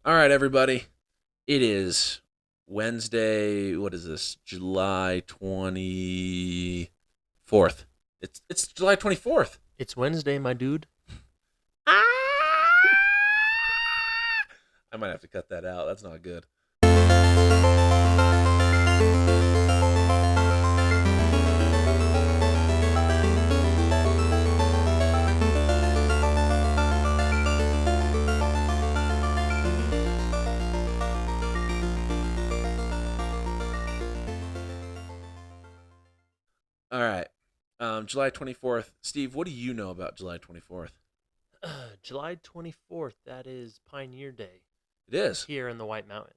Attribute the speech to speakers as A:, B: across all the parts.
A: All right, everybody. It is Wednesday. What is this? July 24th. It's July 24th.
B: It's Wednesday, my dude.
A: Ah! I might have to cut that out. That's not good. All right. July 24th. Steve, what do you know about July 24th?
B: July 24th, that is Pioneer Day
A: It is.
B: here in the White Mountains.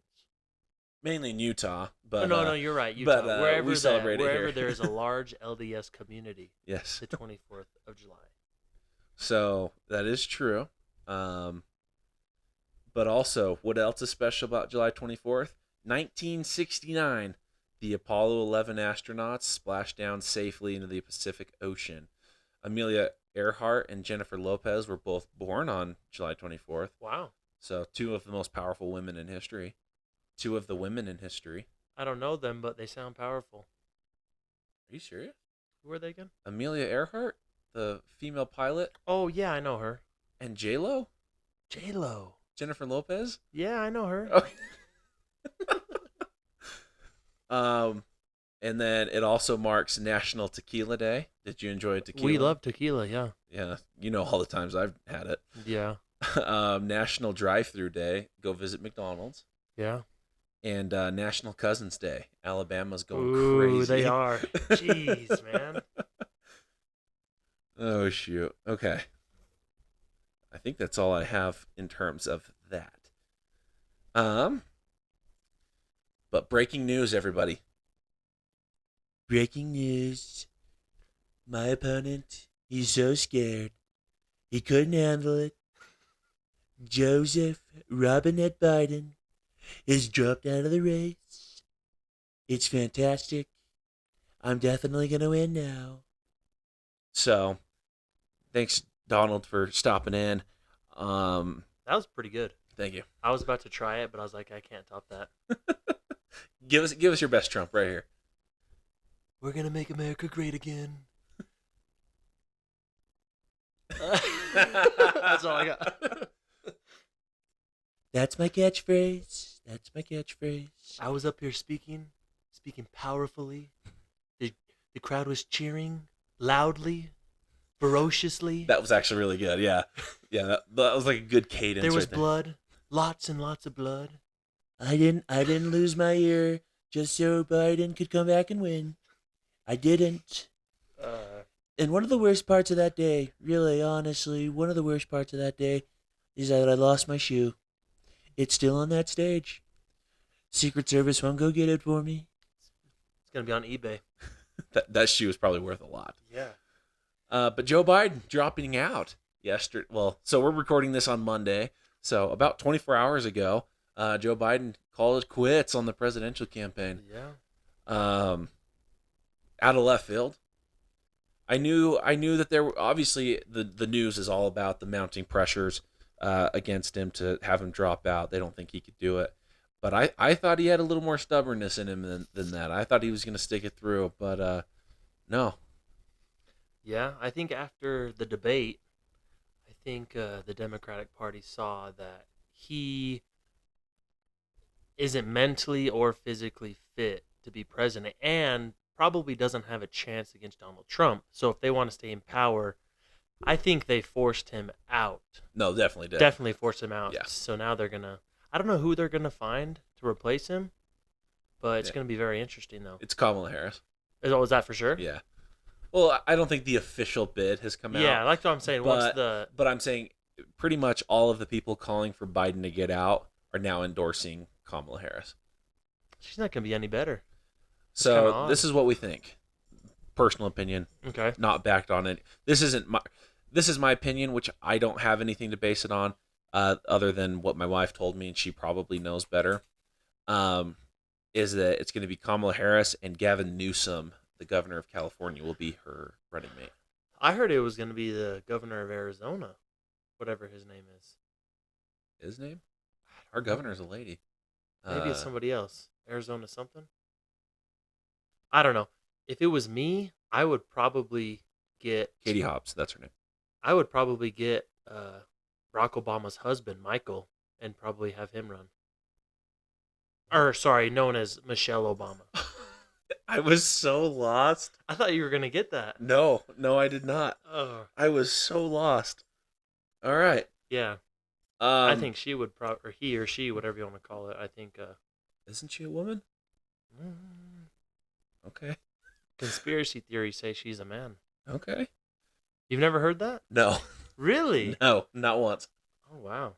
A: Mainly in Utah,
B: Oh,
A: but
B: no, you're right, Utah.
A: but we celebrate it here.
B: Wherever there is a large LDS community,
A: Yes.
B: the 24th of July.
A: So that is true. But also, what else is special about July 24th? 1969, the Apollo 11 astronauts splashed down safely into the Pacific Ocean. Amelia Earhart and Jennifer Lopez were both born on July 24th.
B: Wow.
A: So two of the most powerful women in history. Two of the women in history.
B: I don't know them, but they sound powerful.
A: Are you serious?
B: Who are they again?
A: Amelia Earhart, the female pilot,
B: Oh, yeah, I know her.
A: and J-Lo?
B: J-Lo.
A: Jennifer Lopez?
B: Yeah, I know her.
A: Okay. And then it also marks National Tequila Day. Did you enjoy tequila?
B: We love tequila, yeah.
A: Yeah, you know all the times I've had it.
B: Yeah,
A: National Drive-Through Day. Go visit McDonald's.
B: yeah.
A: And National Cousins Day. Alabama's going
B: Ooh,
A: crazy.
B: they are. Jeez, man.
A: Oh, shoot. Okay. I think that's all I have in terms of that. But breaking news, everybody. Breaking news. My opponent, he's so scared. He couldn't handle it. Joseph Robinette Biden is dropped out of the race. It's fantastic. I'm definitely going to win now. So, thanks, Donald, for stopping in.
B: That was pretty good.
A: Thank you.
B: I was about to try it, but I was like, I can't top that.
A: Give us your best Trump right here.
B: We're going to make America great again. That's all I got.
A: That's my catchphrase.
B: I was up here speaking powerfully. The crowd was cheering loudly, ferociously.
A: That was actually really good. Yeah. Yeah, that was like a good cadence.
B: There was
A: right
B: blood, lots and lots of blood.
A: I didn't lose my ear just so Biden could come back and win. I didn't. And one of the worst parts of that day, really, honestly, one of the worst parts of that day is that I lost my shoe. It's still on that stage. Secret Service won't go get it for me.
B: It's going to be on eBay.
A: That shoe is probably worth a lot.
B: Yeah.
A: But Joe Biden dropping out yesterday. Well, so we're recording this on Monday. So about 24 hours ago, Joe Biden called it quits on the presidential campaign.
B: Yeah.
A: Out of left field. I knew that there were obviously the news is all about the mounting pressures against him to have him drop out. They don't think he could do it. But I thought he had a little more stubbornness in him than that. I thought he was going to stick it through, but no.
B: Yeah, I think after the debate, I think the Democratic Party saw that he isn't mentally or physically fit to be president and probably doesn't have a chance against Donald Trump. So if they want to stay in power, I think they forced him out.
A: No, definitely did.
B: Definitely forced him out.
A: Yeah.
B: So now they're going to, I don't know who they're going to find to replace him, but it's
A: Yeah.
B: going to be very interesting, though.
A: It's Kamala Harris.
B: Is that for sure?
A: Yeah. Well, I don't think the official bid has come out.
B: Yeah, like what I'm saying.
A: But I'm saying pretty much all of the people calling for Biden to get out are now endorsing Kamala Harris.
B: She's not going to be any better.
A: So this is what we think. Personal opinion.
B: Okay.
A: Not backed on it. This is my opinion, which I don't have anything to base it on, other than what my wife told me, and she probably knows better. Is that it's going to be Kamala Harris and Gavin Newsom, the governor of California, will be her running mate.
B: I heard it was going to be the governor of Arizona, whatever his name is.
A: His name?
B: I
A: Our governor's a lady.
B: Maybe it's somebody else. Arizona something? I don't know. If it was me, I would probably get
A: Katie Hobbs. That's her name.
B: I would probably get Barack Obama's husband, Michael, and probably have him run. Or sorry, known as Michelle Obama.
A: I was so lost.
B: I thought you were gonna get that.
A: No, I did not.
B: Oh,
A: I was so lost. All right.
B: yeah. I think she would or he or she, whatever you want to call it. I think.
A: Isn't she a woman?
B: Mm,
A: Okay.
B: conspiracy theories say she's a man.
A: Okay.
B: You've never heard that?
A: No.
B: Really?
A: No, not once.
B: Oh wow.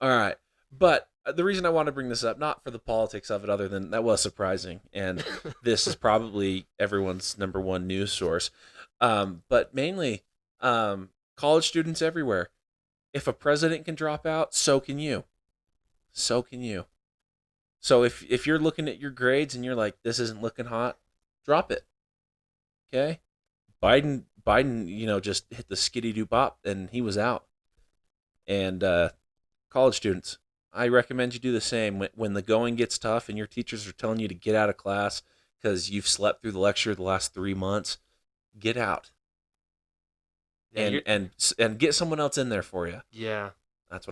A: All right. But the reason I want to bring this up, not for the politics of it, other than that was surprising, and this is probably everyone's number one news source, but mainly college students everywhere. If a president can drop out, so can you. So can you. So if you're looking at your grades and you're like, this isn't looking hot, drop it. Okay? Biden, just hit the skitty-doo bop, and he was out. And college students, I recommend you do the same. When the going gets tough and your teachers are telling you to get out of class because you've slept through the lecture the last 3 months, get out.
B: Yeah,
A: And get someone else in there for you.
B: yeah.
A: That's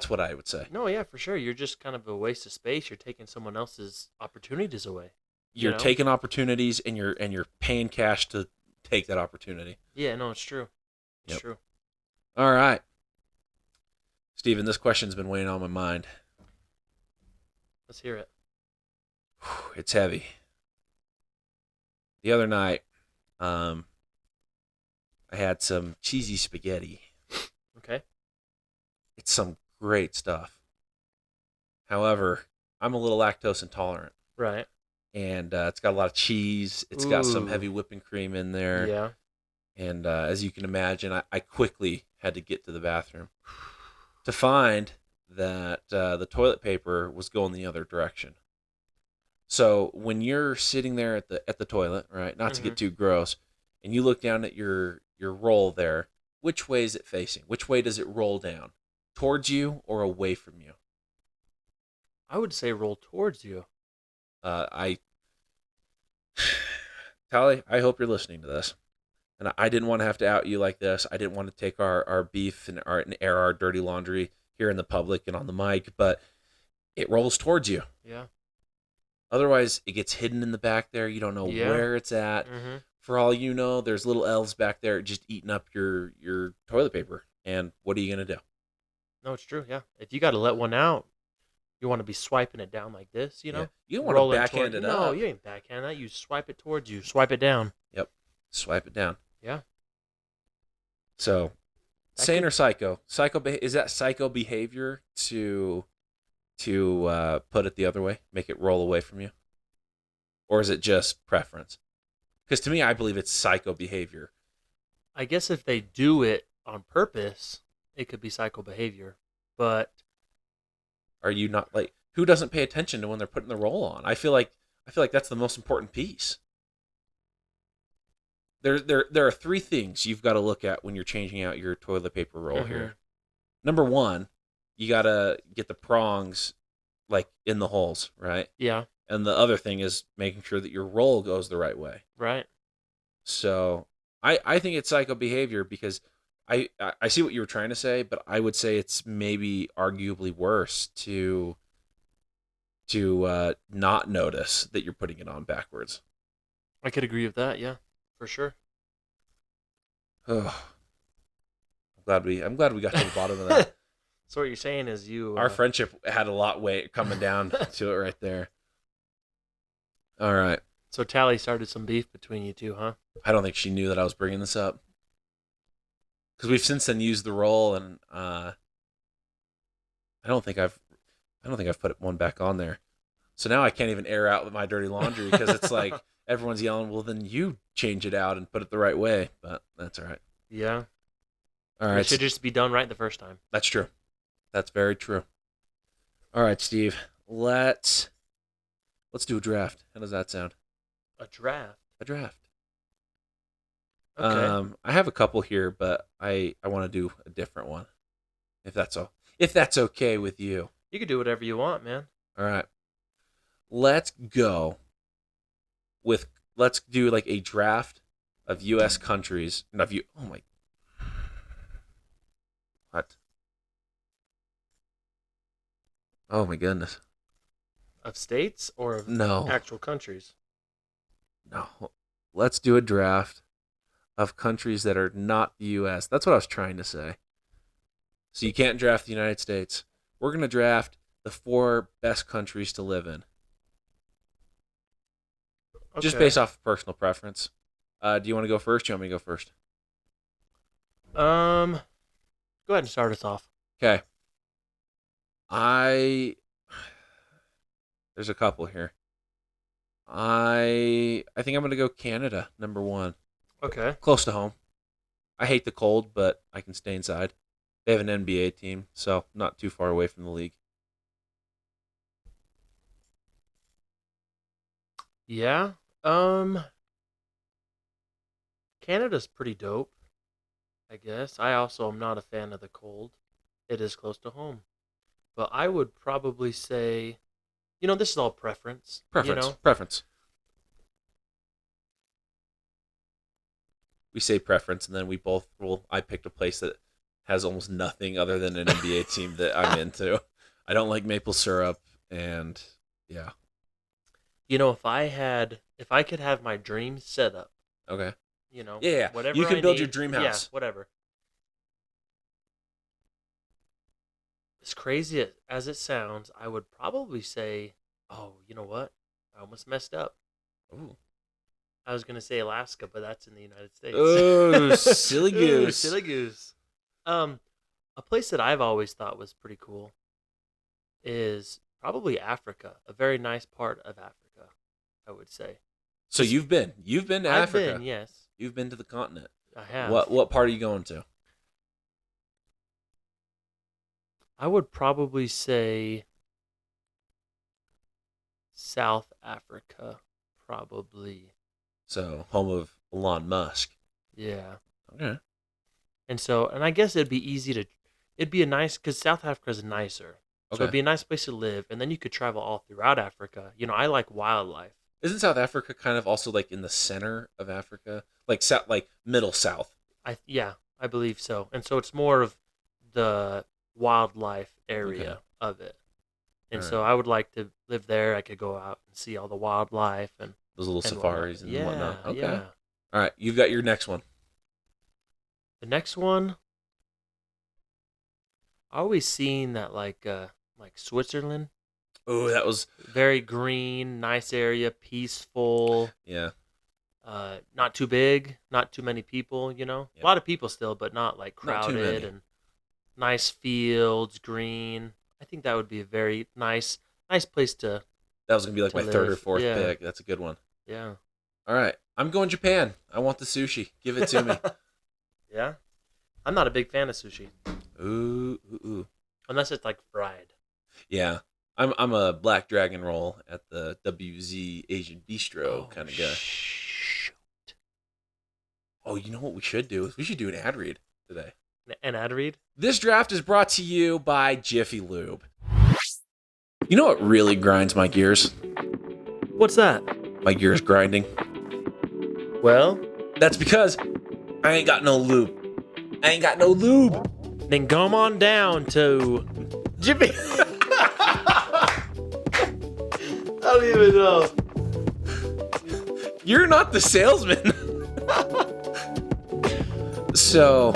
A: what I would say.
B: No, yeah, for sure. You're just kind of a waste of space. You're taking someone else's opportunities away.
A: You're taking opportunities and you're paying cash to take that opportunity.
B: Yeah, no, it's true. It's true.
A: All right. Steven, this question's been weighing on my mind.
B: Let's hear it.
A: It's heavy. The other night, I had some cheesy spaghetti.
B: Okay.
A: It's some great stuff. However, I'm a little lactose intolerant.
B: Right.
A: And it's got a lot of cheese. It's got some
B: Ooh.
A: heavy whipping cream in there.
B: Yeah.
A: And as you can imagine, I quickly had to get to the bathroom to find that the toilet paper was going the other direction. So when you're sitting there at the toilet, right, not to get too gross, and you look down at your roll there, which way is it facing? Which way does it roll down? Towards you or away from you?
B: I would say roll towards you.
A: Tally, I hope you're listening to this. And I didn't want to have to out you like this. I didn't want to take our beef and air our dirty laundry here in the public and on the mic, but it rolls towards you.
B: Yeah.
A: Otherwise, it gets hidden in the back there. You don't know where it's at.
B: Mm-hmm.
A: For all you know, there's little elves back there just eating up your toilet paper. And what are you going to do?
B: No, it's true. Yeah. If you got to let one out, you want to be swiping it down like this, you know?
A: Yeah. You don't want to
B: Roll it
A: backhand it up.
B: No, you ain't backhand that. You swipe it towards you. Swipe it down.
A: Yep. Swipe it down.
B: Yeah.
A: So, sane or psycho? Is that psycho behavior to put it the other way, make it roll away from you? Or is it just preference? Because to me, I believe it's psycho behavior.
B: I guess if they do it on purpose, it could be psycho behavior. But
A: are you not like, who doesn't pay attention to when they're putting the roll on? I feel like that's the most important piece. There are three things you've got to look at when you're changing out your toilet paper roll here. Number one, you got to get the prongs like in the holes, right?
B: Yeah.
A: And the other thing is making sure that your roll goes the right way.
B: Right.
A: So I think it's psycho behavior because I see what you were trying to say, but I would say it's maybe arguably worse to not notice that you're putting it on backwards.
B: I could agree with that, yeah. For sure.
A: Oh, I'm glad we got to the bottom of that.
B: So what you're saying is
A: our friendship had a lot weight coming down to it right there. All right.
B: So Tally started some beef between you two, huh?
A: I don't think she knew that I was bringing this up because we've since then used the roll, and I don't think I've put one back on there. So now I can't even air out my dirty laundry because it's like everyone's yelling, well, then you change it out and put it the right way. But that's all right.
B: Yeah.
A: All right.
B: It should just be done right the first time.
A: That's true. That's very true. All right, Steve. Let's do a draft. How does that sound?
B: A draft?
A: A draft.
B: Okay.
A: I have a couple here, but I want to do a different one. If that's okay with you.
B: You could do whatever you want, man.
A: All right. Let's go with, let's do like a draft of U.S. countries. Oh my. What? Oh my goodness.
B: Of states or of
A: No.
B: actual countries?
A: No. Let's do a draft of countries that are not the U.S. That's what I was trying to say. So you can't draft the United States. We're going to draft the 4 best countries to live in.
B: Okay.
A: Just based off of personal preference. Do you want to go first? Do you want me to go first?
B: Go ahead and start us off.
A: Okay. There's a couple here. I think I'm going to go Canada, number 1.
B: Okay.
A: Close to home. I hate the cold, but I can stay inside. They have an NBA team, so not too far away from the league.
B: Yeah. Canada's pretty dope, I guess. I also am not a fan of the cold. It is close to home. But I would probably say, this is all preference.
A: Preference. We say preference, and then we both I picked a place that has almost nothing other than an NBA team that I'm into. I don't like maple syrup, and yeah.
B: If I could have my dream set up.
A: Okay.
B: Yeah. Whatever
A: you can
B: I
A: build
B: need,
A: your dream house.
B: Yeah, whatever. As crazy as it sounds, I would probably say, oh, you know what? I almost messed up.
A: Ooh.
B: I was going to say Alaska, but that's in the United States.
A: Oh, silly goose.
B: Ooh, silly goose. A place that I've always thought was pretty cool is probably Africa. A very nice part of Africa, I would say.
A: So you've been to
B: I've
A: Africa.
B: been, yes.
A: You've been to the continent.
B: I have.
A: What part are you going to?
B: I would probably say South Africa, probably.
A: So, home of Elon Musk.
B: Yeah.
A: Okay.
B: And I guess it'd be a nice, because South Africa's nicer. So
A: Okay.
B: it'd be a nice place to live, and then you could travel all throughout Africa. I like wildlife.
A: Isn't South Africa kind of also like in the center of Africa? Like middle south?
B: I believe so. And so it's more of the wildlife area of it. And
A: All
B: so I would like to live there. I could go out and see all the wildlife and
A: Those little safaris and whatnot. Okay.
B: Yeah.
A: All right. You've got your next one.
B: The next one, I always seen that like Switzerland.
A: Oh, that was
B: Very green, nice area, peaceful.
A: yeah.
B: Not too big, not too many people.
A: Yeah.
B: A lot of people still, but not like
A: Not too
B: crowded
A: many.
B: and nice fields, green. I think that would be a very nice place to.
A: That was gonna be like
B: To
A: my third or
B: live.
A: fourth
B: Yeah.
A: pick. That's a good one.
B: Yeah.
A: All right. I'm going Japan. I want the sushi. Give it to me.
B: Yeah. I'm not a big fan of sushi
A: Ooh.
B: unless it's like fried.
A: Yeah. I'm a black dragon roll at the WZ Asian Bistro kind of guy.
B: Shoot.
A: Oh, you know what we should do? We should do an ad read today.
B: An ad read?
A: This draft is brought to you by Jiffy Lube. You know what really grinds my gears?
B: What's that?
A: My gears grinding.
B: Well,
A: That's because I ain't got no lube. I ain't got no lube.
B: then come on down to Jiffy. I don't even know.
A: You're not the salesman. So,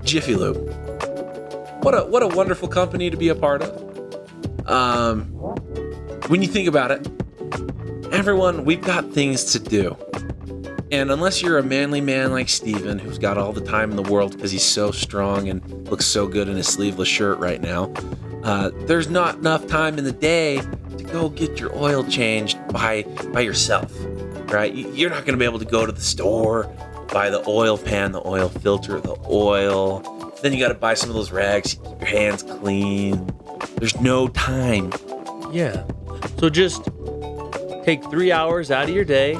A: Jiffy Lube. What a wonderful company to be a part of. When you think about it, everyone, we've got things to do. And unless you're a manly man like Steven, who's got all the time in the world because he's so strong and looks so good in his sleeveless shirt right now, there's not enough time in the day to go get your oil changed by yourself, right? You're not going to be able to go to the store, buy the oil pan, the oil filter, the oil. Then you got to buy some of those rags to keep your hands clean. There's no time.
B: Yeah. So just take 3 hours out of your day,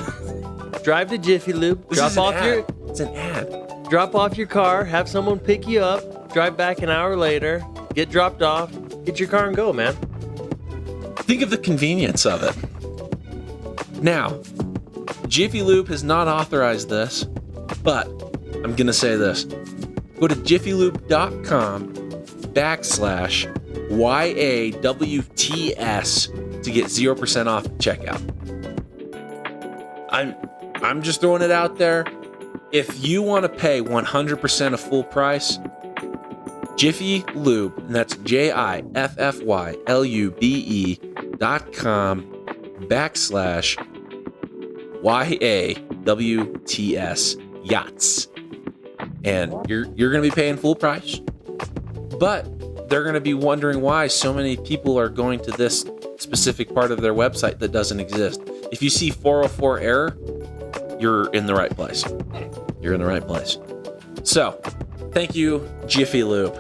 B: drive to Jiffy Lube,
A: It's an ad.
B: drop off your car, have someone pick you up, drive back an hour later, get dropped off, Get your car and go, man.
A: Think of the convenience of it. Now, Jiffy Lube has not authorized this, but I'm going to say this. Go to jiffylube.com/YAWTS to get 0% off checkout. I'm just throwing it out there. If you want to pay 100% of full price, Jiffy Lube, and that's JIFFYLUBE.com/YAWTS yawts. And you're going to be paying full price, but they're going to be wondering why so many people are going to this specific part of their website that doesn't exist. If you see 404 error, you're in the right place. You're in the right place. So, thank you, Jiffy Lube,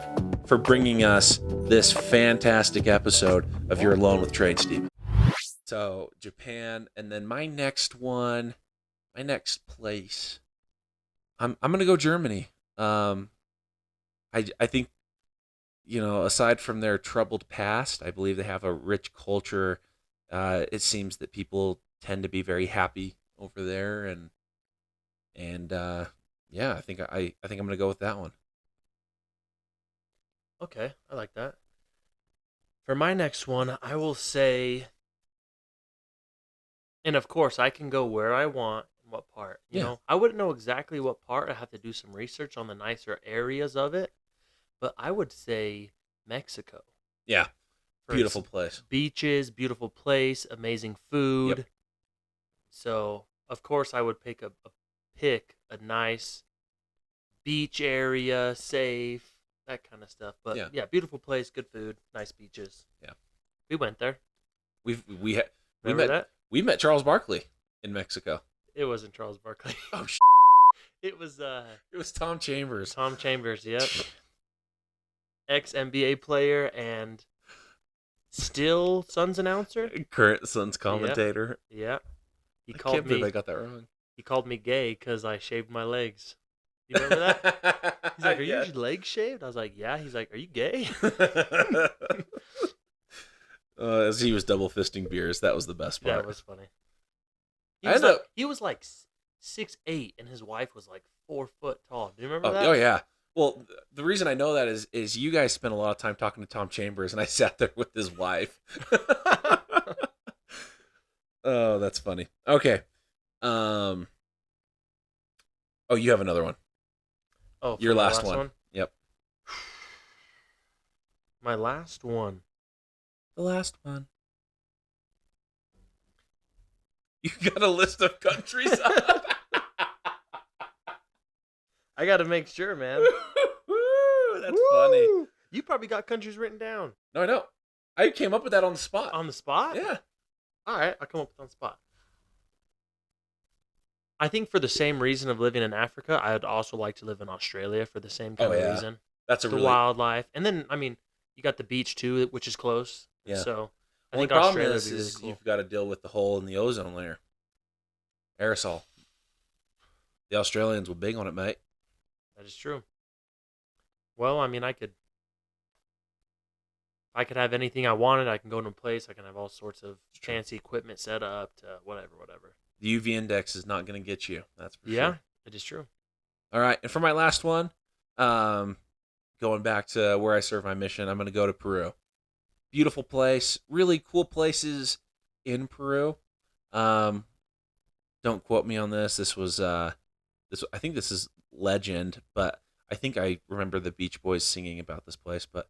A: for bringing us this fantastic episode of You're Alone with Trade, Steve. So, Japan, and then my next place, I'm going to go Germany. I think, aside from their troubled past, I believe they have a rich culture. It seems that people tend to be very happy over there, and yeah, I think I'm going to go with that one.
B: Okay, I like that. For my next one, I will say, and of course, I can go where I want and what part. You know, I wouldn't know exactly what part. I have to do some research on the nicer areas of it, but I would say Mexico.
A: Yeah, beautiful place.
B: Beaches, beautiful place, amazing food.
A: Yep.
B: So, of course, I would pick a nice beach area, safe, that kind of stuff. But yeah, beautiful place, good food, nice beaches.
A: Yeah,
B: we went there.
A: We met Charles Barkley in Mexico.
B: It wasn't Charles Barkley.
A: Oh,
B: it was
A: Tom Chambers.
B: Tom Chambers, yep. Ex-NBA player and still Suns announcer.
A: Current Suns commentator.
B: Yeah.
A: I can't believe I got that wrong.
B: He called me gay because I shaved my legs. You remember that? He's like, are your legs shaved? I was like, yeah. He's like, are you gay?
A: As he was double fisting beers, that was the best part.
B: That was funny. He was like 6'8", and his wife was like 4 foot tall. Do you remember that?
A: Oh yeah. Well, the reason I know that is you guys spent a lot of time talking to Tom Chambers, and I sat there with his wife. Oh, that's funny. Okay. Oh, you have another one.
B: Oh,
A: your last one. Yep.
B: My last one.
A: The last one. You got a list of countries?
B: I got to make sure, man.
A: That's funny.
B: You probably got countries written down.
A: No, I don't. I came up with that on the spot.
B: On the spot?
A: Yeah.
B: All right, I'll come up with it on the spot. I think for the same reason of living in Africa, I'd also like to live in Australia for the same kind of reason.
A: That's
B: the wildlife. And then, I mean, you got the beach, too, which is close.
A: Yeah.
B: So, I
A: think
B: think
A: Australia
B: is
A: really
B: cool.
A: You've got to deal with the hole in the ozone layer. Aerosol. The Australians were big on it, mate.
B: That is true. Well, I mean, I could have anything I wanted. I can go to a place. I can have all sorts of fancy equipment set up to whatever.
A: The UV index is not going to get you. That's for sure.
B: Yeah, it is true.
A: All right. And for my last one, going back to where I serve my mission, I'm going to go to Peru. Beautiful place. Really cool places in Peru. Don't quote me on this. This was I think this is legend, but I think I remember the Beach Boys singing about this place. But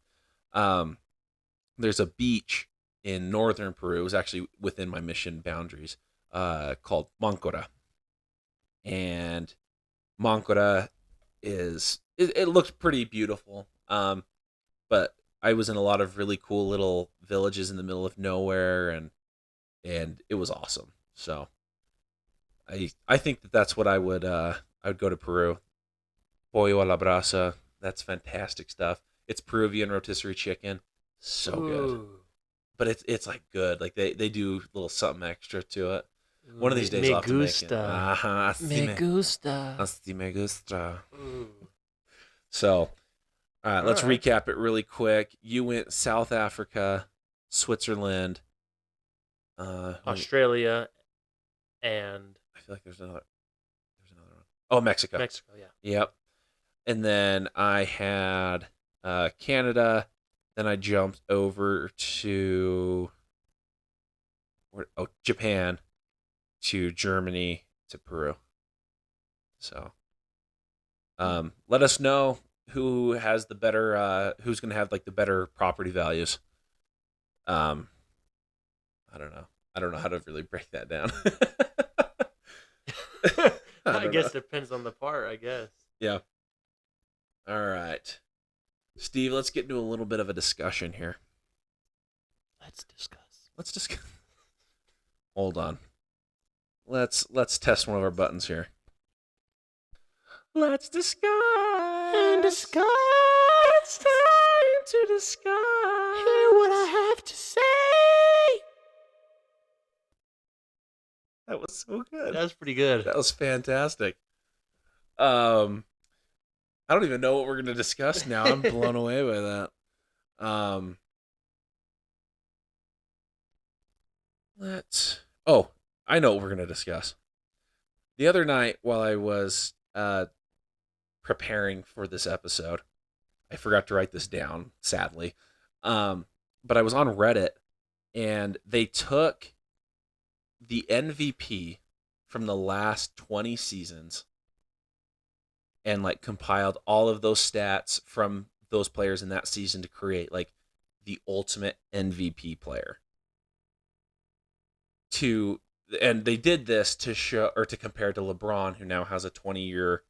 A: there's a beach in northern Peru. It was actually within my mission boundaries, called Mancora. And Mancora it looked pretty beautiful. But I was in a lot of really cool little villages in the middle of nowhere, and it was awesome. So I think that's what I would go to Peru. Pollo a la brasa. That's fantastic stuff. It's Peruvian rotisserie chicken. So good. But it's like good. Like they do a little something extra to it. One of these days I'll have to make it.
B: Me gusta.
A: Así me gusta. So All right,
B: All
A: let's
B: right.
A: recap it really quick. You went South Africa, Switzerland.
B: Australia and
A: I feel like there's another. There's another one. Oh, Mexico.
B: Mexico. Yeah.
A: Yep. And then I had Canada. Then I jumped over to Japan, to Germany, to Peru. So let us know who has the better, who's going to have like the better property values. Um, I don't know. I don't know how to really break that down. I
B: I
A: don't know.
B: guess it depends on the part. I guess.
A: Yeah. All right. Steve, let's get into a little bit of a discussion here.
B: Let's discuss.
A: Let's just hold on. Let's test one of our buttons here. Let's discuss.
B: And discuss.
A: It's time to discuss.
B: Hear what I have to say.
A: That was so good.
B: That was pretty good.
A: That was fantastic. I don't even know what we're going to discuss now. I'm blown away by that. I know what we're going to discuss. The other night while I was preparing for this episode, I forgot to write this down, sadly. But I was on Reddit and they took the MVP from the last 20 seasons and like compiled all of those stats from those players in that season to create like the ultimate MVP player. And they did this to show or to compare to LeBron, who now has a 20-year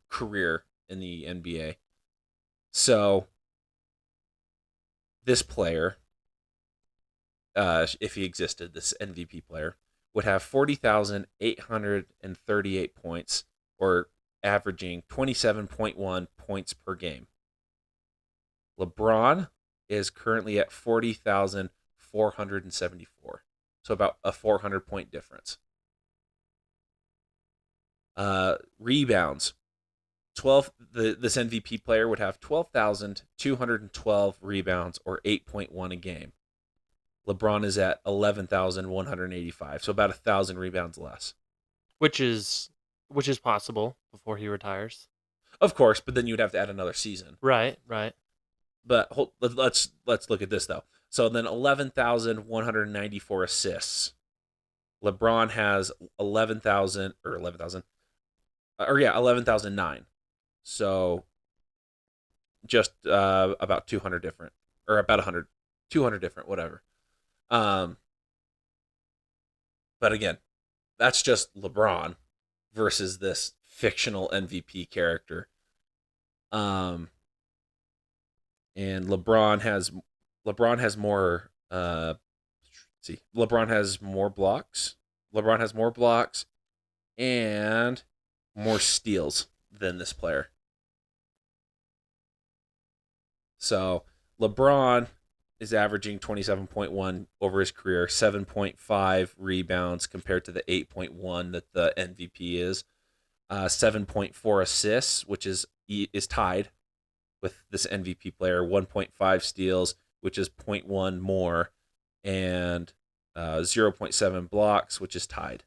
A: career in the NBA. So this player, if he existed, this MVP player would have 40,838 points, or averaging 27.1 points per game. LeBron is currently at 40,474, so about a 400-point difference. Rebounds. This MVP player would have 12,212 rebounds, or 8.1 a game. LeBron is at 11,185, so about 1,000 rebounds less.
B: Which is possible before he retires.
A: Of course, but then you'd have to add another season.
B: Right.
A: But let's look at this though. So then 11,194 assists. LeBron has 11,009. So just about 200 different, or about 100, 200 different, whatever. But again, that's just LeBron versus this fictional MVP character. And LeBron has more. LeBron has more blocks. LeBron has more blocks and more steals than this player. So LeBron is averaging 27.1 over his career, 7.5 rebounds compared to the 8.1 that the MVP is, 7.4 assists, which is tied with this MVP player, 1.5 steals, which is 0.1 more, and 0.7 blocks, which is tied.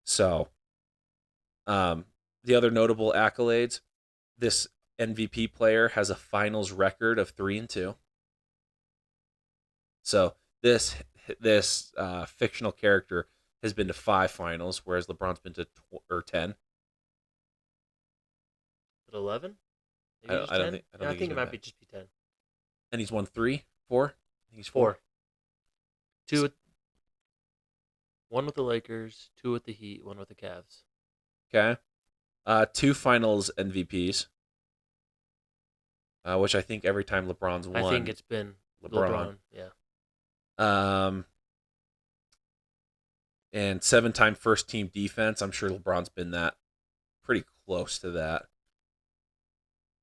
A: So, the other notable accolades, this MVP player has a finals record of 3-2. So this fictional character has been to 5 finals, whereas LeBron's been to 10.
B: But 11?
A: I don't think.
B: I think it might be just be 10.
A: And he's won 3, 4. I think he's
B: 4. 2 with, 1 with the Lakers, 2 with the Heat, 1 with the Cavs.
A: Okay. 2 finals MVPs. Which I think every time LeBron's won,
B: I think it's been LeBron. Yeah.
A: And 7-time first team defense. I'm sure LeBron's been pretty close to that.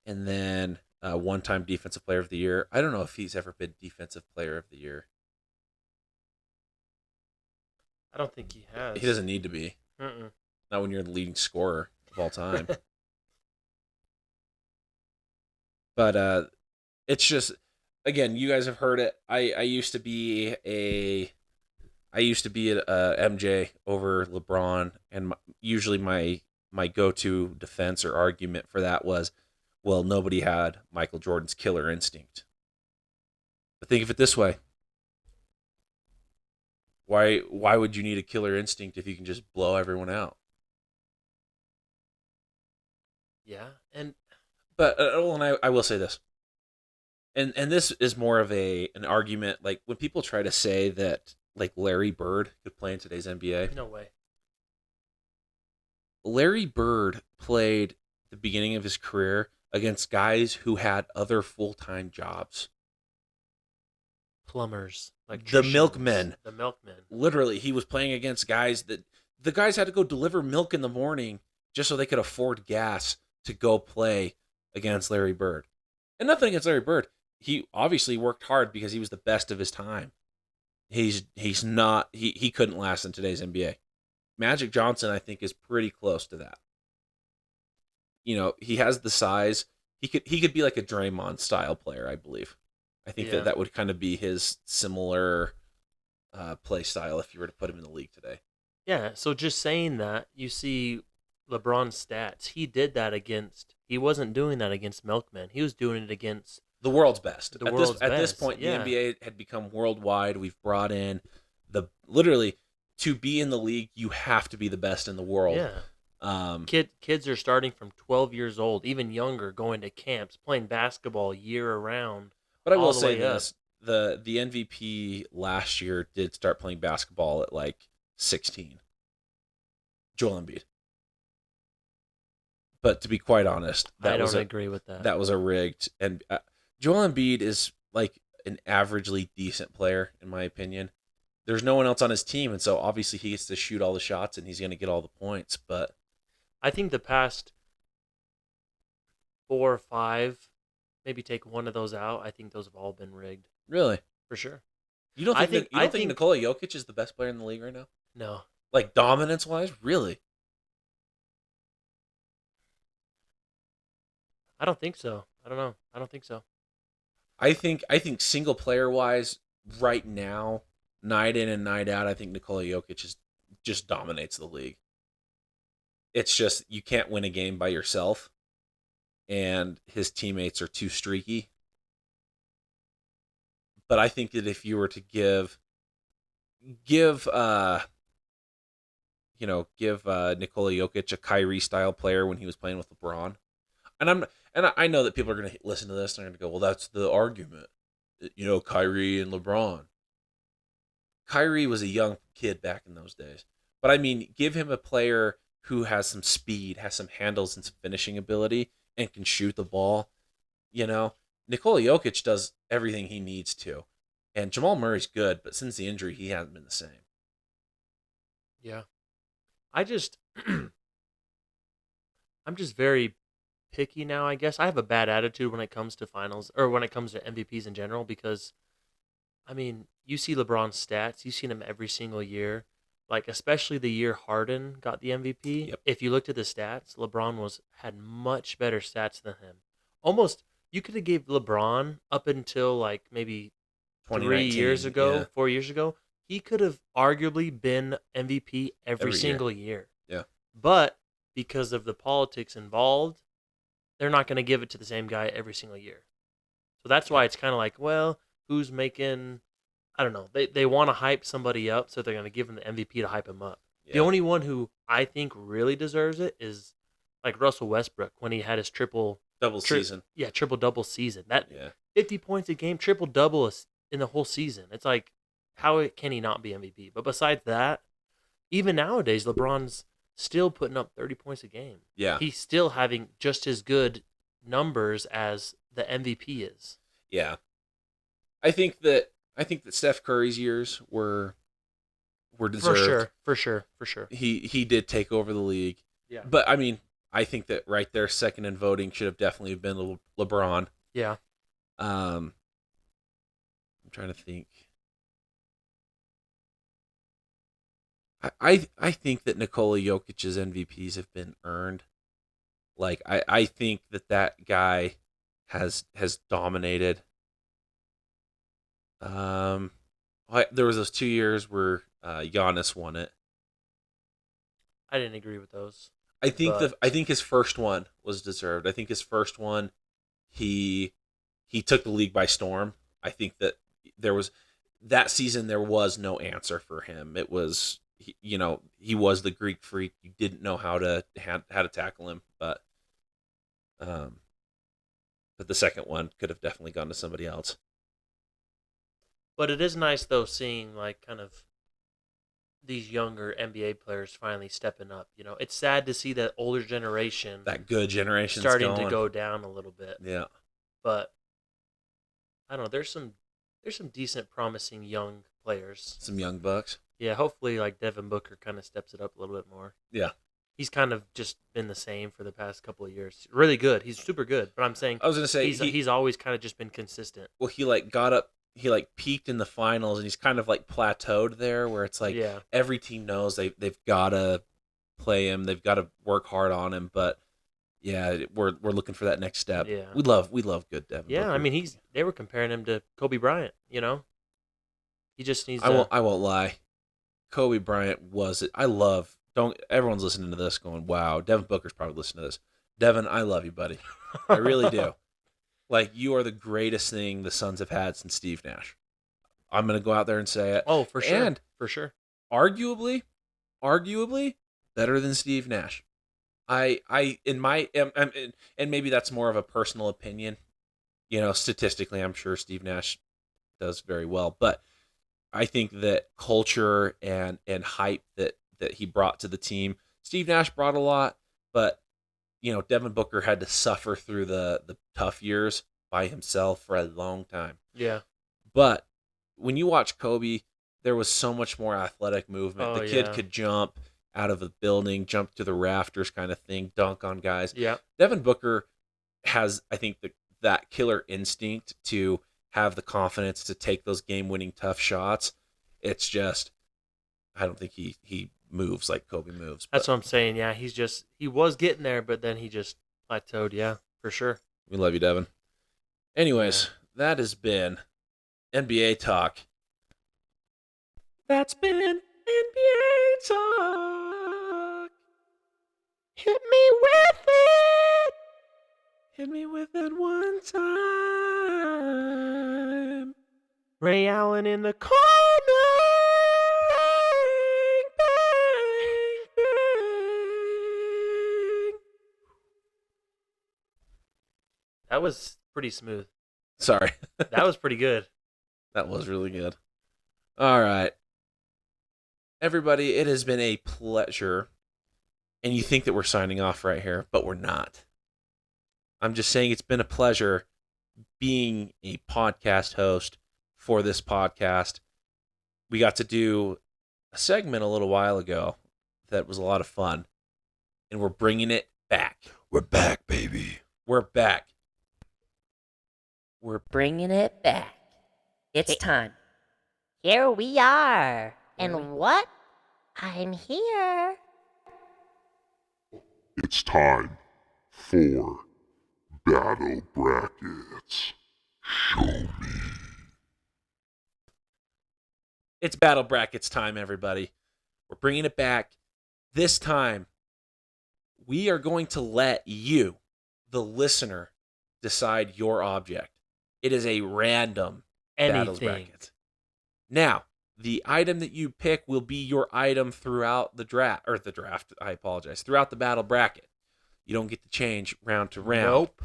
A: And then 1-time defensive player of the year. I don't know if he's ever been defensive player of the year.
B: I don't think he has.
A: He doesn't need to be.
B: Mm-mm.
A: Not when you're the leading scorer of all time. But it's just, again, you guys have heard it. I used to be a MJ over LeBron, and usually my go-to defense or argument for that was, well, nobody had Michael Jordan's killer instinct. But think of it this way: why would you need a killer instinct if you can just blow everyone out?
B: Yeah, and
A: But and I will say this, and this is more of an argument. Like when people try to say that like Larry Bird could play in today's NBA.
B: no way.
A: Larry Bird played the beginning of his career against guys who had other full-time jobs.
B: Plumbers,
A: The milkmen.
B: the milkmen.
A: Literally, he was playing against guys that the guys had to go deliver milk in the morning just so they could afford gas to go play against Larry Bird. And nothing against Larry Bird. He obviously worked hard because he was the best of his time. He's not he couldn't last in today's NBA. Magic Johnson, I think, is pretty close to that. He has the size. He could be like a Draymond style player, I believe. I think
B: Yeah.
A: that would kind of be his similar play style if you were to put him in the league today.
B: Yeah, so just saying that, you see LeBron's stats. He wasn't doing that against milkmen. He was doing it against
A: The world's best.
B: the
A: At
B: world's
A: this
B: best.
A: point,
B: Yeah.
A: the NBA had become worldwide. We've brought in literally to be in the league, you have to be the best in the world.
B: Yeah.
A: Um,
B: Kids are starting from 12 years old, even younger, going to camps, playing basketball year around.
A: but I
B: all
A: will
B: the
A: say
B: way up.
A: this: the MVP last year did start playing basketball at like 16. Joel Embiid. But to be quite honest,
B: I don't agree with that.
A: that was a rigged. And Joel Embiid is like an averagely decent player in my opinion. There's no one else on his team, and so obviously he gets to shoot all the shots and he's going to get all the points. But
B: I think the past 4 or 5, maybe take one of those out. I think those have all been rigged
A: really,
B: for sure.
A: you don't
B: I
A: think
B: think-
A: you
B: I
A: don't think
B: think-
A: Nikola Jokic is the best player in the league right now?
B: No,
A: Like dominance wise, really?
B: I don't think so. I don't know. I don't think so.
A: I think single player wise, right now, night in and night out, I think Nikola Jokic just dominates the league. It's just you can't win a game by yourself, and his teammates are too streaky. But I think that if you were to give Nikola Jokic a Kyrie style player when he was playing with LeBron, I know that people are going to listen to this and they're going to go, well, that's the argument, Kyrie and LeBron. Kyrie was a young kid back in those days, but I mean, give him a player who has some speed, has some handles and some finishing ability, and can shoot the ball. Nikola Jokic does everything he needs to. And Jamal Murray's good, but since the injury, he hasn't been the same.
B: Yeah. I just I'm just very picky now, I guess. I have a bad attitude when it comes to finals or when it comes to MVPs in general because I mean, you see LeBron's stats, you've seen him every single year. Like especially the year Harden got the MVP.
A: Yep.
B: If you looked at the stats, LeBron had much better stats than him. Almost you could have gave LeBron up until like maybe 3 years ago,
A: yeah.
B: 4 years ago, he could have arguably been MVP every
A: Every year.
B: single year.
A: Yeah.
B: But because of the politics involved, they're not going to give it to the same guy every single year. So that's why it's kind of like, well, who's making, I don't know. They want to hype somebody up, so they're going to give him the MVP to hype him up.
A: Yeah.
B: The only one who I think really deserves it is like Russell Westbrook when he had his
A: double season.
B: Yeah, triple-double season. That
A: Yeah.
B: 50 points a game, triple-double in the whole season. It's like, how can he not be MVP? But besides that, even nowadays, LeBron's still putting up 30 points a game.
A: Yeah.
B: He's still having just as good numbers as the MVP is.
A: Yeah. I think that Steph Curry's years were deserved.
B: For sure.
A: He did take over the league.
B: Yeah.
A: But I mean, I think that right there, second in voting should have definitely been LeBron.
B: Yeah.
A: I'm trying to think. I think that Nikola Jokic's MVPs have been earned. Like I think that guy has dominated. There was those 2 years where Giannis won it.
B: I didn't agree with those.
A: I think
B: But
A: his first one was deserved. I think his first one, he took the league by storm. I think that there was that season there was no answer for him. It was he was the Greek freak. You didn't know how to tackle him, but the second one could have definitely gone to somebody else.
B: But it is nice though seeing like kind of these younger NBA players finally stepping up. It's sad to see that older generation,
A: that good generation,
B: starting to go down a little bit.
A: Yeah,
B: but I don't know. There's some decent, promising young players.
A: Some young bucks.
B: Yeah, hopefully like Devin Booker kind of steps it up a little bit more.
A: Yeah.
B: He's kind of just been the same for the past couple of years. Really good. He's super good. But I'm saying
A: I was gonna say
B: he's always kind of just been consistent.
A: Well, he like got up. He like peaked in the finals, and he's kind of like plateaued there, where it's like every team knows they've got to play him, they've got to work hard on him. But yeah, we're looking for that next step.
B: Yeah,
A: we love good Devin.
B: Yeah,
A: Booker.
B: I mean they were comparing him to Kobe Bryant. He just needs.
A: I won't lie. Kobe Bryant was it. Everyone's listening to this going, wow, Devin Booker's probably listening to this. Devin, I love you, buddy. I really do. Like, you are the greatest thing the Suns have had since Steve Nash. I'm going to go out there and say it.
B: Oh, for sure.
A: And
B: for sure.
A: Arguably better than Steve Nash. And maybe that's more of a personal opinion. Statistically, I'm sure Steve Nash does very well, but I think that culture and hype that he brought to the team, Steve Nash brought a lot, but Devin Booker had to suffer through the tough years by himself for a long time.
B: Yeah.
A: But when you watch Kobe, there was so much more athletic movement. The kid could jump out of a building, jump to the rafters kind of thing, dunk on guys.
B: Yeah.
A: Devin Booker has, I think, that killer instinct to have the confidence to take those game-winning tough shots. It's just, I don't think he moves like Kobe moves.
B: That's what I'm saying. Yeah, he was getting there, but then he just plateaued. Yeah, for sure.
A: We love you, Devin. Anyways, that has been NBA Talk. That's been NBA Talk.
B: Hit me with it.
A: Hit me with it one time.
B: Ray Allen in the corner. That was pretty smooth.
A: Sorry.
B: That was pretty good.
A: That was really good. All right. Everybody, it has been a pleasure. And you think that we're signing off right here, but we're not. I'm just saying it's been a pleasure being a podcast host for this podcast. We got to do a segment a little while ago that was a lot of fun. And we're bringing it back.
C: We're back, baby.
A: We're back.
D: We're bringing it back. It's time. Here we are. And what? I'm here.
C: It's time for Battle Brackets. Show me.
A: It's Battle Brackets time, everybody. We're bringing it back. This time, we are going to let you, the listener, decide your object. It is a random Battles Bracket. Now, the item that you pick will be your item throughout throughout the Battle Bracket. You don't get to change round to round.
B: Nope.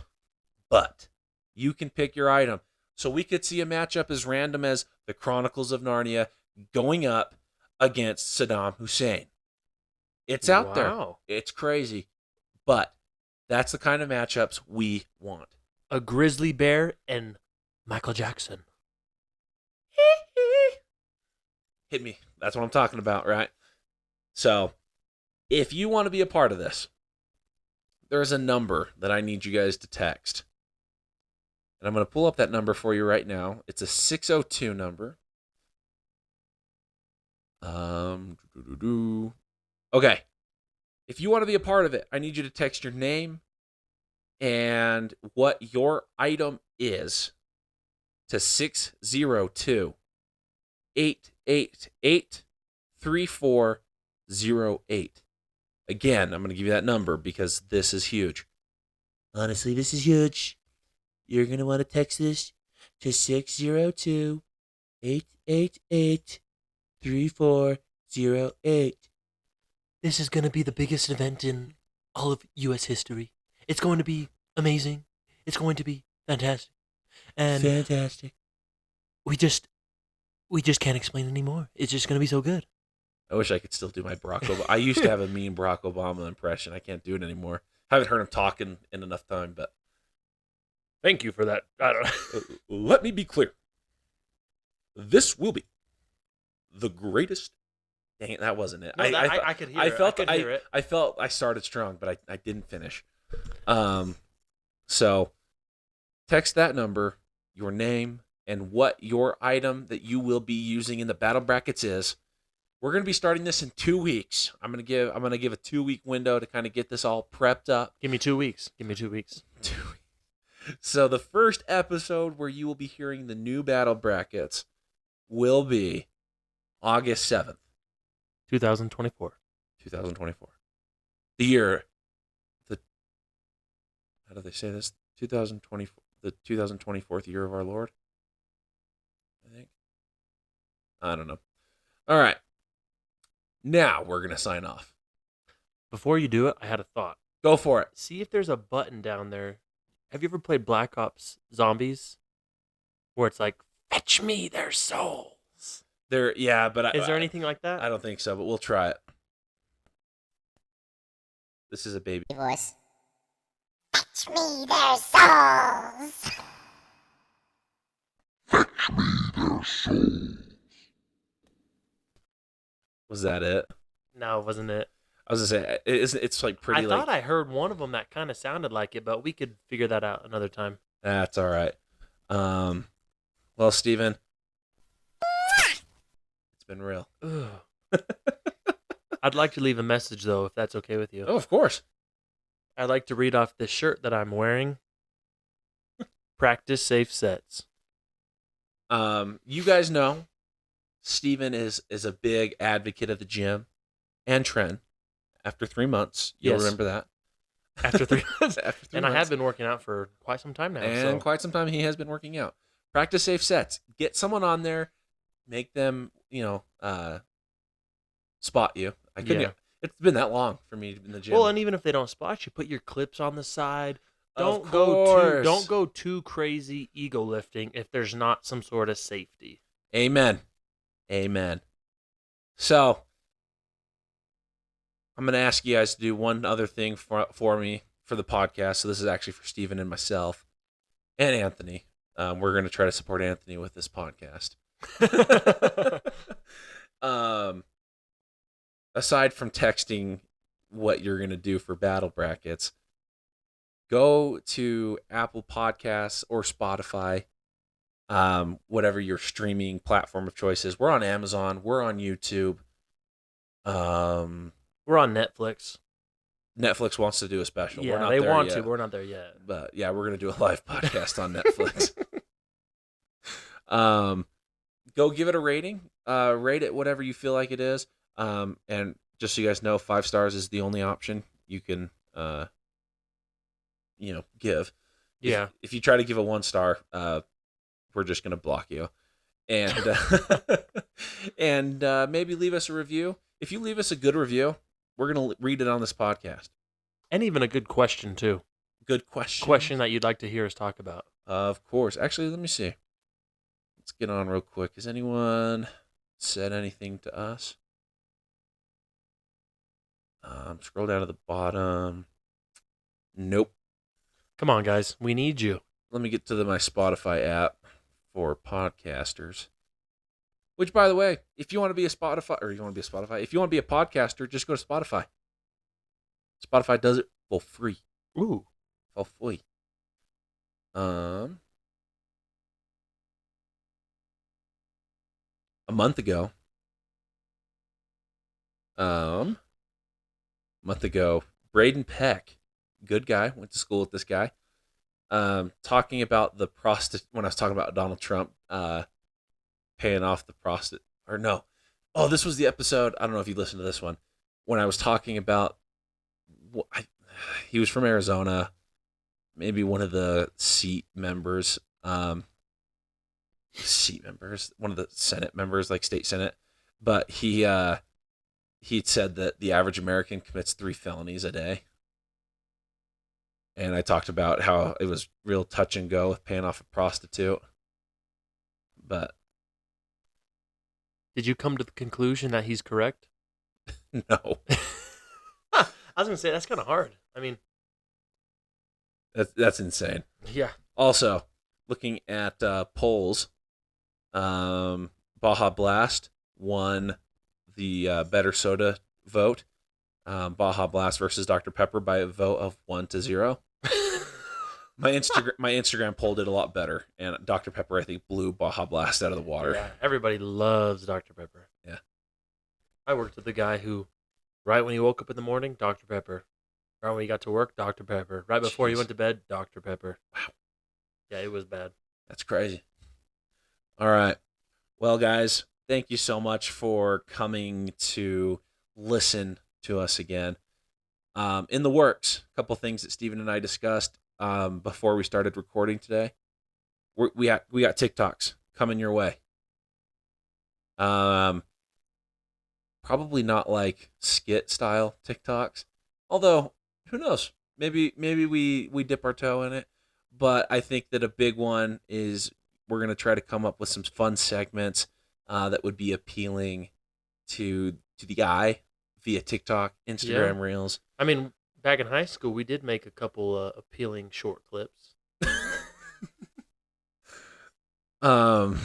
A: But you can pick your item. So we could see a matchup as random as the Chronicles of Narnia going up against Saddam Hussein. It's out there. It's crazy. But that's the kind of matchups we want.
B: A grizzly bear and Michael Jackson.
A: Hit me. That's what I'm talking about, right? So, if you want to be a part of this, there's a number that I need you guys to text. And I'm going to pull up that number for you right now. It's a 602 number. Okay. If you want to be a part of it, I need you to text your name and what your item is to 602 888 3408. Again, I'm going to give you that number because this is huge. Honestly, this is huge. You're going to want to text this to 602 888 3408.
B: This is going to be the biggest event in all of U.S. history. It's going to be amazing. It's going to be fantastic. And
A: Fantastic.
B: we just can't explain anymore. It's just going to be so good.
A: I wish I could still do my Barack Obama. I used to have a mean Barack Obama impression. I can't do it anymore. I haven't heard him talk in enough time, but
B: Thank you for that. I don't know.
A: let me be clear. This will be the greatest. Dang it, that wasn't it.
B: No, I could hear it. I could hear it.
A: I felt I started strong, but I didn't finish. So text that number, your name, and what your item that you will be using in the battle brackets is. We're going to be starting this in 2 weeks. I'm going to give a 2-week window to kind of get this all prepped up.
B: Give me 2 weeks. Give me 2 weeks.
A: 2 weeks. So the first episode where you will be hearing the new battle brackets will be August 7th,
B: 2024.
A: 2024. The year, how do they say this? 2024, the 2024th year of our Lord, I think. I don't know. All right. Now we're going to sign off.
B: Before you do it, I had a thought.
A: Go for it.
B: See if there's a button down there. Have you ever played Black Ops Zombies? Where it's like, fetch me their souls.
A: Yeah, but
B: Is there anything like that?
A: I don't think so, but we'll try it. This is a baby
D: voice. Fetch me their souls.
C: Fetch me their souls.
A: Was that it?
B: No, wasn't it?
A: I was gonna say it's like pretty.
B: I thought I heard one of them that kind of sounded like it, but we could figure that out another time.
A: That's all right. Well, Steven, it's been real.
B: I'd like to leave a message though, if that's okay with you.
A: Oh, of course.
B: I'd like to read off this shirt that I'm wearing. Practice safe sets.
A: You guys know Steven is a big advocate of the gym and Tren. After 3 months, you'll remember that.
B: After 3 months.
A: After 3
B: and
A: months.
B: I have been working out for quite some time now.
A: And quite some time he has been working out. Practice safe sets. Get someone on there. Make them, spot you. It's been that long for me in the gym.
B: Well, and even if they don't spot you, put your clips on the side.
A: Of
B: Don't go too crazy ego lifting if there's not some sort of safety.
A: Amen. So, I'm going to ask you guys to do one other thing for me for the podcast. So this is actually for Steven and myself and Anthony. We're going to try to support Anthony with this podcast. Aside from texting what you're going to do for battle brackets, go to Apple Podcasts or Spotify, whatever your streaming platform of choice is. We're on Amazon. We're on YouTube.
B: We're on Netflix.
A: Netflix wants to do a special.
B: Yeah,
A: we're not
B: they
A: there
B: want
A: yet.
B: to. We're not there yet.
A: But yeah, we're going to do a live podcast on Netflix. Go give it a rating. Rate it whatever you feel like it is. And just so you guys know, 5 stars is the only option you can, give.
B: Yeah.
A: If you try to give a 1 star, we're just going to block you. And and maybe leave us a review. If you leave us a good review, we're going to read it on this podcast.
B: And even a good question, too.
A: Good question.
B: Question that you'd like to hear us talk about.
A: Of course. Actually, let me see. Let's get on real quick. Has anyone said anything to us? Scroll down to the bottom. Nope.
B: Come on, guys. We need you.
A: Let me get to my Spotify app for podcasters. Which, by the way, if you want to be a Spotify, if you want to be a podcaster, just go to Spotify. Spotify does it for free.
B: Ooh.
A: For free. A month ago, Braden Peck good guy. Went to school with this guy. Talking about when I was talking about Donald Trump paying off the prostitute, or no. Oh, this was the episode. I don't know if you listened to this one when I was talking about. He was from Arizona, maybe one of the seat members, one of the Senate members, like state Senate. But he'd said that the average American commits 3 felonies a day. And I talked about how it was real touch and go with paying off a prostitute. But
B: Did you come to the conclusion that he's correct?
A: no,
B: I was gonna say that's kind of hard. I mean,
A: that's insane.
B: yeah.
A: Also, looking at polls, Baja Blast won the better soda vote. Baja Blast versus Dr. Pepper by a vote of 1-0. My Instagram poll did a lot better, and Dr. Pepper, I think, blew Baja Blast out of the water.
B: Yeah, everybody loves Dr. Pepper.
A: Yeah.
B: I worked with the guy who, right when he woke up in the morning, Dr. Pepper. Right when he got to work, Dr. Pepper. Right before he
A: Jeez.
B: went to bed, Dr. Pepper.
A: Wow.
B: Yeah, it was bad.
A: That's crazy. All right. Well, guys, thank you so much for coming to listen to us again. In the works, a couple things that Steven and I discussed before we started recording today. We got TikToks coming your way. Probably not like skit style TikToks, although who knows? Maybe we dip our toe in it. But I think that a big one is we're gonna try to come up with some fun segments that would be appealing to the eye via TikTok, Instagram Reels.
B: I mean, back in high school, we did make a couple appealing short clips.
A: Dallin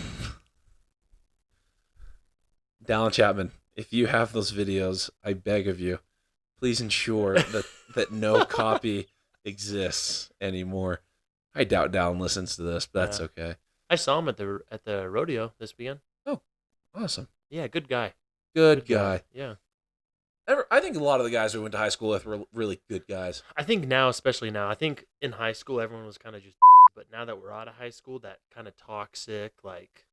A: Chapman, if you have those videos, I beg of you, please ensure that no copy exists anymore. I doubt Dallin listens to this, but that's okay.
B: I saw him at the rodeo this weekend.
A: Oh, awesome.
B: Yeah, good guy.
A: Good guy.
B: Yeah.
A: I think a lot of the guys we went to high school with were really good guys.
B: I think now, especially now, I think in high school everyone was kind of just, but now that we're out of high school, that kind of toxic, like,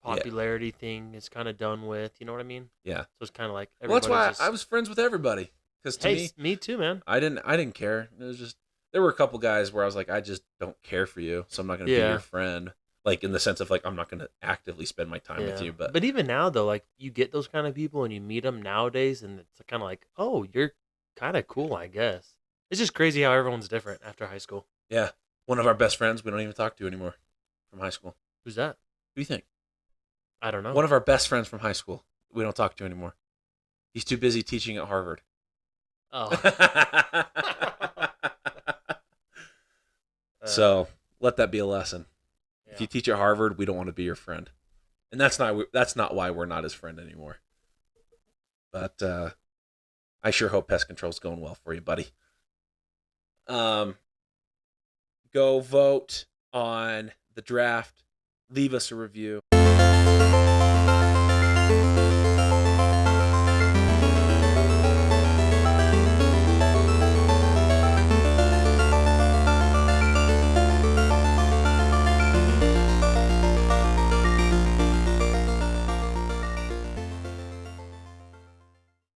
B: popularity thing is kind of done with. You know what I mean?
A: Yeah.
B: So it's kind of like
A: Well, that's why
B: just,
A: I was friends with everybody. Because to
B: me too, man.
A: I didn't care. It was just there were a couple guys where I was like, I just don't care for you, so I'm not gonna be your friend. Like in the sense of like I'm not gonna actively spend my time with you. But
B: even now though, like you get those kind of people and you meet them nowadays, and it's kind of like, oh, you're kind of cool, I guess. It's just crazy how everyone's different after high school.
A: yeah, one of our best friends we don't even talk to anymore from high school.
B: Who's that?
A: Who do you think?
B: I don't know.
A: One of our best friends from high school we don't talk to anymore. He's too busy teaching at Harvard.
B: Oh.
A: So let that be a lesson.
B: Yeah.
A: If you teach at Harvard, we don't want to be your friend, and that's not why we're not his friend anymore. But I sure hope pest control's going well for you, buddy. Go vote on the draft. Leave us a review.